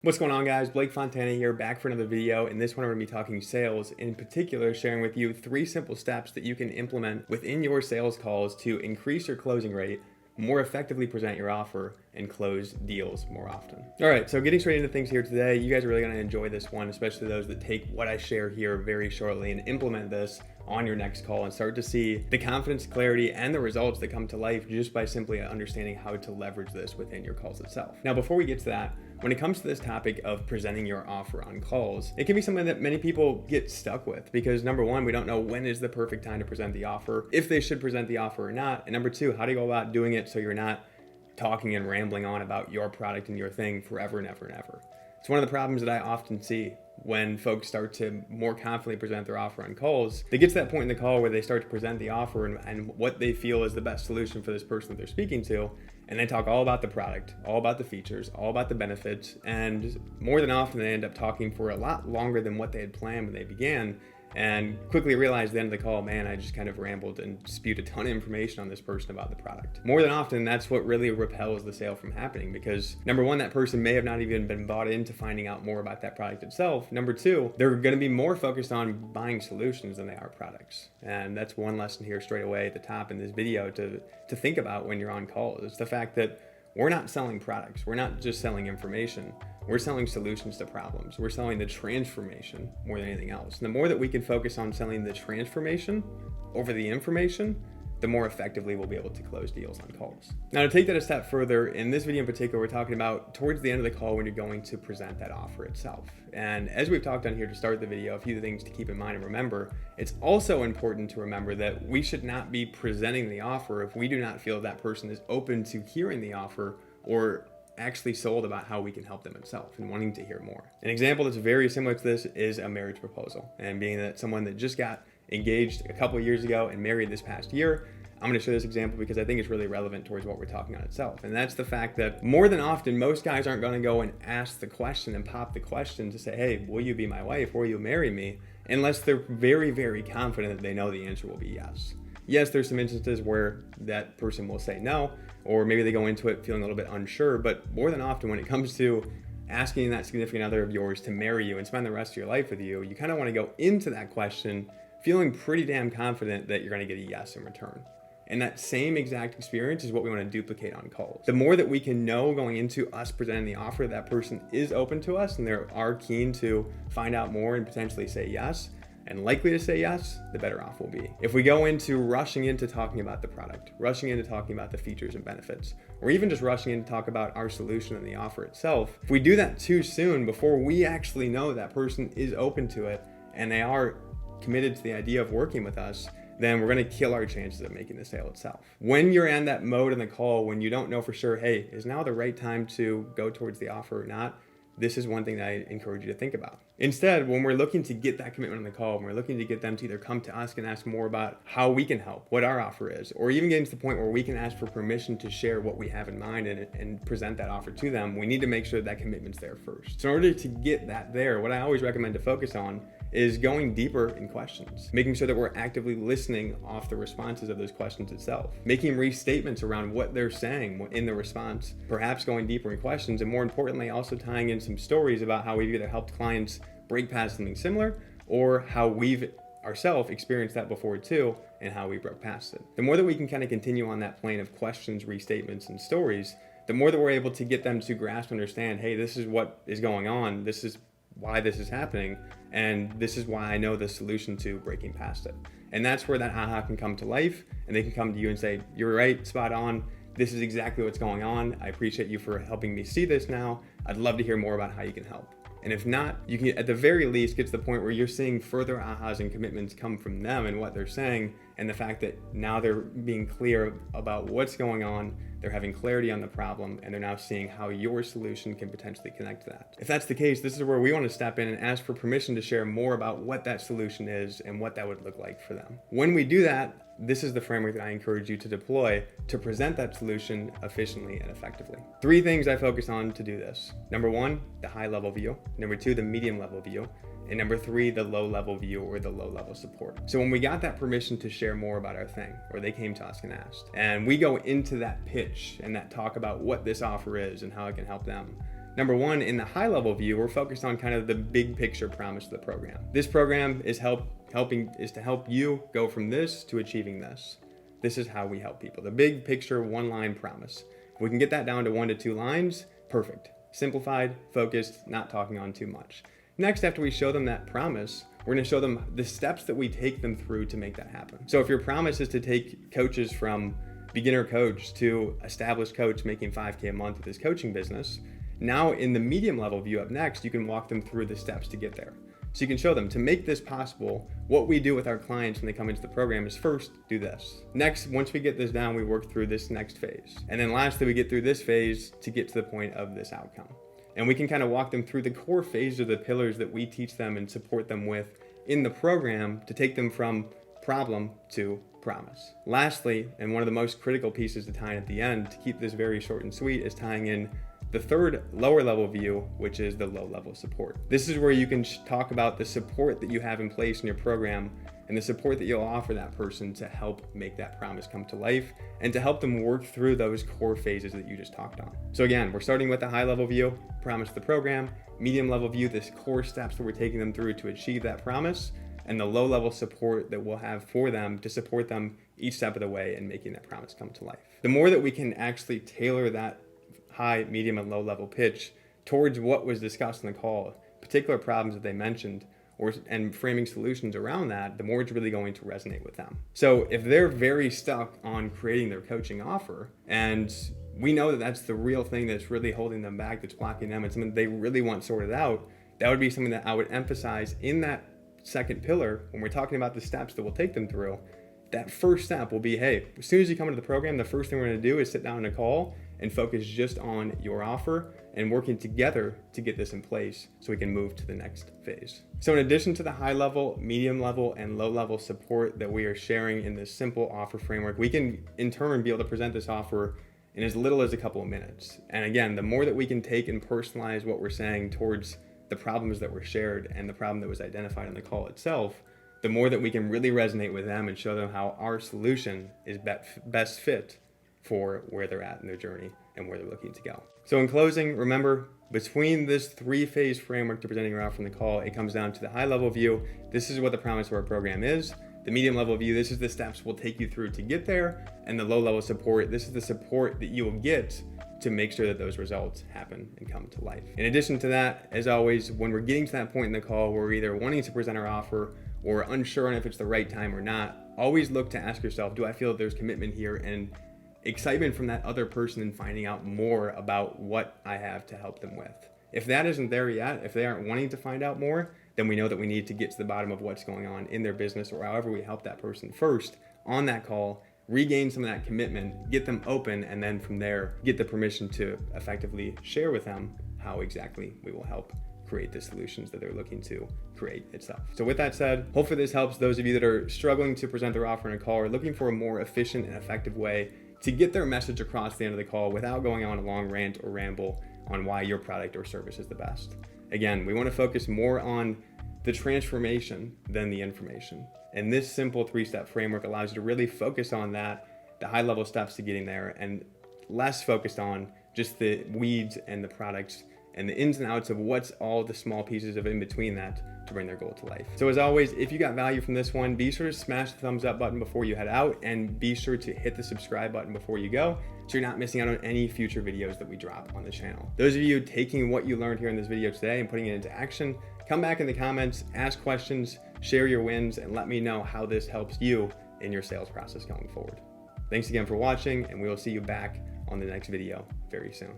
What's going on, guys? Blake Fontana here, back for another video. In this one, I'm going to be talking sales, in particular sharing with you 3 simple steps that you can implement within your sales calls to increase your closing rate, more effectively present your offer, and close deals more often. All right, so getting straight into things here today, you guys are really going to enjoy this one, especially those that take what I share here very shortly and implement this on your next call and start to see the confidence, clarity, and the results that come to life just by simply understanding how to leverage this within your calls itself. Now, before we get to that, when it comes to this topic of presenting your offer on calls, it can be something that many people get stuck with because number one, we don't know when is the perfect time to present the offer, if they should present the offer or not. And number two, how do you go about doing it so you're not talking and rambling on about your product and your thing forever and ever and ever. It's one of the problems that I often see when folks start to more confidently present their offer on calls. They get to that point in the call where they start to present the offer and what they feel is the best solution for this person that they're speaking to. And they talk all about the product, all about the features, all about the benefits. And more than often, they end up talking for a lot longer than what they had planned when they began, and quickly realize at the end of the call, man, I just kind of rambled and spewed a ton of information on this person about the product. More than often, that's what really repels the sale from happening because number one, that person may have not even been bought into finding out more about that product itself. Number two, they're going to be more focused on buying solutions than they are products. And that's one lesson here straight away at the top in this video to think about when you're on calls. It's the fact that we're not selling products. We're not just selling information. We're selling solutions to problems. We're selling the transformation more than anything else. And the more that we can focus on selling the transformation over the information, the more effectively we'll be able to close deals on calls. Now, to take that a step further, in this video in particular, we're talking about towards the end of the call when you're going to present that offer itself. And as we've talked on here to start the video, a few things to keep in mind and remember, it's also important to remember that we should not be presenting the offer if we do not feel that person is open to hearing the offer or actually sold about how we can help them itself and wanting to hear more. An example that's very similar to this is a marriage proposal. And being that someone that just got engaged a couple of years ago and married this past year, I'm going to show this example because I think it's really relevant towards what we're talking on itself. And that's the fact that more than often, most guys aren't going to go and ask the question and pop the question to say, hey, will you be my wife? Will you marry me? Unless they're very, very confident that they know the answer will be yes. Yes, there's some instances where that person will say no, or maybe they go into it feeling a little bit unsure. But more than often, when it comes to asking that significant other of yours to marry you and spend the rest of your life with you, you kind of want to go into that question feeling pretty damn confident that you're going to get a yes in return. And that same exact experience is what we want to duplicate on calls. The more that we can know going into us presenting the offer that person is open to us and they are keen to find out more and potentially say yes, and likely to say yes, the better off we'll be. If we go into rushing into talking about the product, rushing into talking about the features and benefits, or even just rushing in to talk about our solution and the offer itself, if we do that too soon before we actually know that person is open to it and they are committed to the idea of working with us, then we're going to kill our chances of making the sale itself. When you're in that mode in the call, when you don't know for sure, hey, is now the right time to go towards the offer or not? This is one thing that I encourage you to think about. Instead, when we're looking to get that commitment on the call, when we're looking to get them to either come to us and ask more about how we can help, what our offer is, or even getting to the point where we can ask for permission to share what we have in mind and present that offer to them, we need to make sure that commitment's there first. So in order to get that there, what I always recommend to focus on is going deeper in questions, making sure that we're actively listening off the responses of those questions itself, making restatements around what they're saying in the response, perhaps going deeper in questions, and more importantly, also tying in some stories about how we've either helped clients break past something similar or how we've ourselves experienced that before too and how we broke past it. The more that we can kind of continue on that plane of questions, restatements, and stories, the more that we're able to get them to grasp and understand, hey, this is what is going on, this is why this is happening, and this is why I know the solution to breaking past it. And that's where that aha can come to life, and they can come to you and say, you're right, spot on, this is exactly what's going on, I appreciate you for helping me see this now, I'd love to hear more about how you can help. And if not, you can at the very least get to the point where you're seeing further ahas and commitments come from them and what they're saying, and the fact that now they're being clear about what's going on, they're having clarity on the problem, and they're now seeing how your solution can potentially connect to that. If that's the case, this is where we want to step in and ask for permission to share more about what that solution is and what that would look like for them. When we do that, this is the framework that I encourage you to deploy to present that solution efficiently and effectively. 3 things I focus on to do this. Number 1, the high level view. Number 2, the medium level view. And number 3, the low level view or the low level support. So when we got that permission to share more about our thing, or they came to us and asked, and we go into that pitch and that talk about what this offer is and how it can help them, Number one, in the high level view, we're focused on kind of the big picture promise of the program. This program is to help you go from this to achieving this. This is how we help people. The big picture, one line promise. If we can get that down to 1 to 2 lines, perfect. Simplified, focused, not talking on too much. Next, after we show them that promise, we're going to show them the steps that we take them through to make that happen. So if your promise is to take coaches from beginner coach to established coach making $5K a month with his coaching business, now in the medium level view up next, you can walk them through the steps to get there. So you can show them, to make this possible, what we do with our clients when they come into the program is first do this. Next, once we get this down, we work through this next phase. And then lastly, we get through this phase to get to the point of this outcome. And we can kind of walk them through the core phases of the pillars that we teach them and support them with in the program to take them from problem to promise. Lastly, and one of the most critical pieces to tie in at the end to keep this very short and sweet, is tying in the third lower level view, which is the low level support. This is where you can talk about the support that you have in place in your program and the support that you'll offer that person to help make that promise come to life and to help them work through those core phases that you just talked on. So again, we're starting with the high level view, promise of the program, medium level view, this core steps that we're taking them through to achieve that promise, and the low level support that we'll have for them to support them each step of the way in making that promise come to life. The more that we can actually tailor that high, medium, and low level pitch towards what was discussed in the call, particular problems that they mentioned, and framing solutions around that, the more it's really going to resonate with them. So if they're very stuck on creating their coaching offer, and we know that that's the real thing that's really holding them back, that's blocking them, and something they really want sorted out, that would be something that I would emphasize in that second pillar when we're talking about the steps that we'll take them through. That first step will be, hey, as soon as you come into the program, the first thing we're going to do is sit down in a call and focus just on your offer and working together to get this in place so we can move to the next phase. So in addition to the high level, medium level, and low level support that we are sharing in this simple offer framework, we can in turn be able to present this offer in as little as a couple of minutes. And again, the more that we can take and personalize what we're saying towards the problems that were shared and the problem that was identified in the call itself, the more that we can really resonate with them and show them how our solution is best fit for where they're at in their journey and where they're looking to go. So in closing, remember, between this 3-phase framework to presenting your offer in the call, it comes down to the high level view. This is what the promise of our program is. The medium level view, this is the steps we'll take you through to get there. And the low level support, this is the support that you will get to make sure that those results happen and come to life. In addition to that, as always, when we're getting to that point in the call where we're either wanting to present our offer or unsure on if it's the right time or not, always look to ask yourself, do I feel that there's commitment here and excitement from that other person in finding out more about what I have to help them with? If that isn't there yet, if they aren't wanting to find out more, then we know that we need to get to the bottom of what's going on in their business, or however we help that person first on that call, regain some of that commitment, get them open, and then from there, get the permission to effectively share with them how exactly we will help create the solutions that they're looking to create itself. So with that said, hopefully this helps those of you that are struggling to present their offer in a call or looking for a more efficient and effective way to get their message across the end of the call without going on a long rant or ramble on why your product or service is the best. Again, we want to focus more on the transformation than the information. And this simple 3-step framework allows you to really focus on that, the high level steps to getting there, and less focused on just the weeds and the products and the ins and outs of what's all the small pieces of in between that to bring their goal to life. So as always, if you got value from this one, be sure to smash the thumbs up button before you head out, and be sure to hit the subscribe button before you go so you're not missing out on any future videos that we drop on the channel. Those of you taking what you learned here in this video today and putting it into action, come back in the comments, ask questions, share your wins, and let me know how this helps you in your sales process going forward. Thanks again for watching, and we will see you back on the next video very soon.